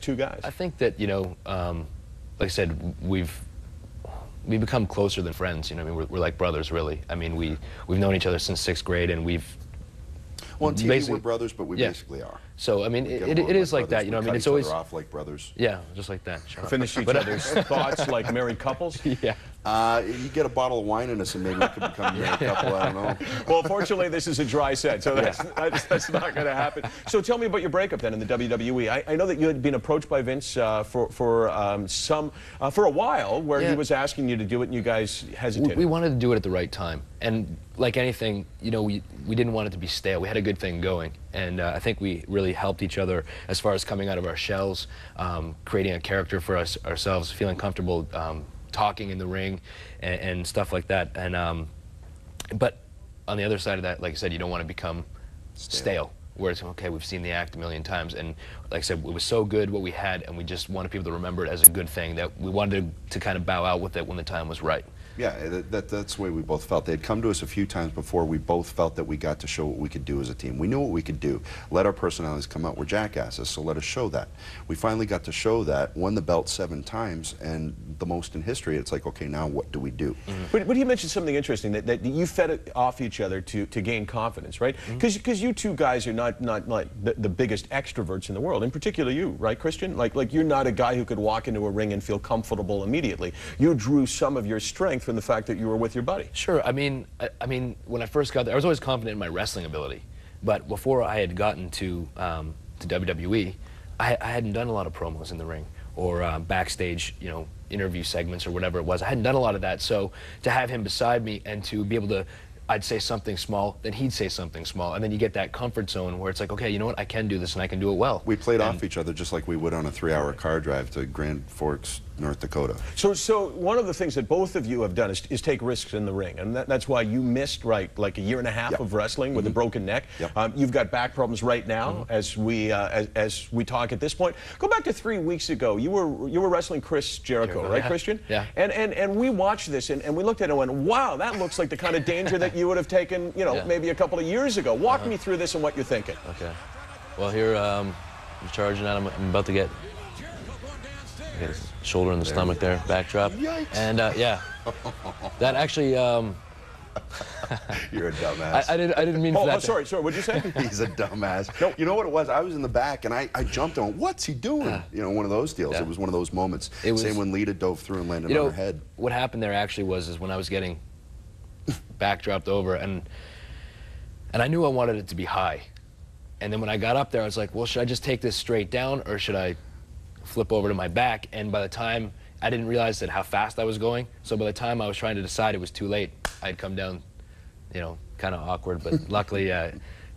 two guys? I think that, you know, like I said, we've become closer than friends. You know, I mean, we're like brothers, really. I mean, we've known each other since 6th grade, and we've. Well, on TV we're brothers, but we basically are. So I mean, it is like that. You know, I mean, it's always off like brothers. Yeah, just like that. Finish each other's thoughts like married couples. Yeah. You get a bottle of wine in us, and maybe we could become a married couple. I don't know. Well, fortunately, this is a dry set, so that's not going to happen. So tell me about your breakup then in the WWE. I know that you had been approached by Vince for a while, where he was asking you to do it, and you guys hesitated. We wanted to do it at the right time, and like anything, you know, we didn't want it to be stale. We had a good thing going, and I think we really helped each other as far as coming out of our shells, creating a character for ourselves, feeling comfortable talking in the ring and stuff like that. And but on the other side of that, like I said, you don't want to become stale. Where it's okay, we've seen the act a million times, and like I said, it was so good what we had, and we just wanted people to remember it as a good thing, that we wanted to kind of bow out with it when the time was right. Yeah, that's the way we both felt. They had come to us a few times before. We both felt that we got to show what we could do as a team. We knew what we could do. Let our personalities come out. We're jackasses, so let us show that. We finally got to show that, won the belt 7 times, and the most in history. It's like, okay, now what do we do? But you mentioned something interesting, that you fed it off each other to gain confidence, right? Because you two guys are not like the biggest extroverts in the world. In particular, you, right, Christian? Like you're not a guy who could walk into a ring and feel comfortable immediately. You drew some of your strength from the fact that you were with your buddy. Sure. I mean, when I first got there, I was always confident in my wrestling ability. But before I had gotten to WWE, I hadn't done a lot of promos in the ring or backstage, you know, interview segments or whatever it was. I hadn't done a lot of that. So to have him beside me and to be able to, I'd say something small, then he'd say something small, and then you get that comfort zone where it's like, okay, you know what, I can do this and I can do it well. We played off each other just like we would on a 3-hour car drive to Grand Forks, North Dakota. So one of the things that both of you have done is take risks in the ring, and that's why you missed like a year and a half of wrestling with a broken neck. You've got back problems right now as we talk at this point. Go back to 3 weeks ago. You were wrestling Chris Jericho, right, Christian? Yeah. And we watched this and we looked at it and went, wow, that looks like the kind of danger that you would have taken, you know, maybe a couple of years ago. Walk me through this and what you're thinking. Okay. Well, here I'm charging out. I'm about to get a shoulder in the stomach there, backdrop. Yikes. And yeah, that actually. You're a dumbass. I didn't mean for that. Sorry, what'd you say? He's a dumbass. Nope. You know what it was? I was in the back and I jumped on. What's he doing? You know, one of those deals. It was one of those moments. Same when Lita dove through and landed on her head. What happened there actually was when I was getting backdropped over, and I knew I wanted it to be high. And then when I got up there, I was like, well, should I just take this straight down or should I flip over to my back? And by the time, I didn't realize how fast I was going, so by the time I was trying to decide, it was too late. I'd come down, you know, kind of awkward, but luckily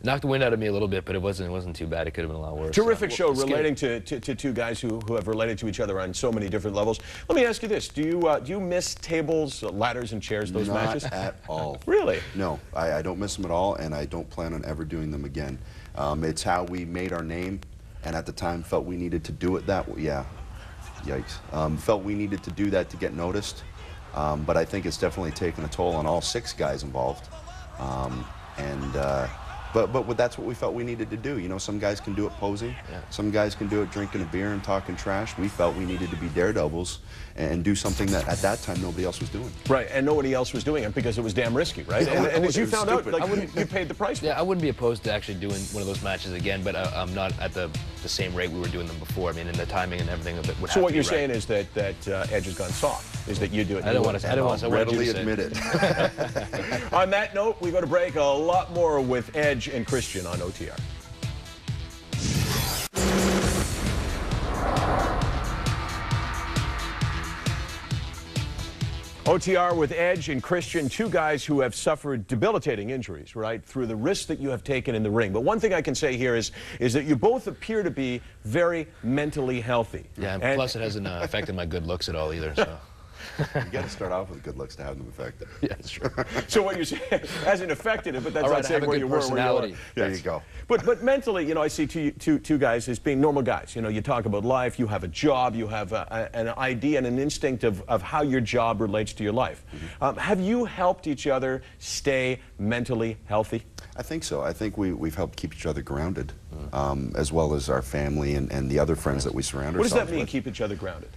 knocked the wind out of me a little bit, but it wasn't too bad. It could have been a lot worse. Terrific show relating to two guys who have related to each other on so many different levels. Let me ask you this: do you miss tables, ladders, and chairs? Those matches? Not at all. Really? No, I don't miss them at all, and I don't plan on ever doing them again. It's how we made our name, and at the time felt we needed to do it that way. Yeah, yikes. Felt we needed to do that to get noticed, but I think it's definitely taken a toll on all 6 guys involved. But that's what we felt we needed to do. You know, some guys can do it posing. Some guys can do it drinking a beer and talking trash. We felt we needed to be daredevils and do something that at that time nobody else was doing. Right, and nobody else was doing it because it was damn risky, right? Yeah, and as you found out, like, I wouldn't, you paid the price for it. Yeah, I wouldn't be opposed to actually doing one of those matches again, but I'm not at the same rate we were doing them before. I mean, and the timing and everything of it would have to be right. So what you're saying is that Edge has gone soft, is that you do it. I don't want to readily admit it. On that note, we go to break. A lot more with Edge and Christian on OTR. OTR with Edge and Christian, 2 guys who have suffered debilitating injuries, right, through the risks that you have taken in the ring. But one thing I can say here is that you both appear to be very mentally healthy. Yeah, and plus it hasn't affected my good looks at all either, so. You got to start off with good looks to have them affected. Yeah, that's true. So what you're saying hasn't affected it, but that's not saying where you were. There you go. But mentally, you know, I see two guys as being normal guys. You know, you talk about life, you have a job, you have an idea and an instinct of how your job relates to your life. Have you helped each other stay mentally healthy? I think so. I think we've helped keep each other grounded, as well as our family and the other friends that we surround What does ourselves that mean, with. keep each other grounded?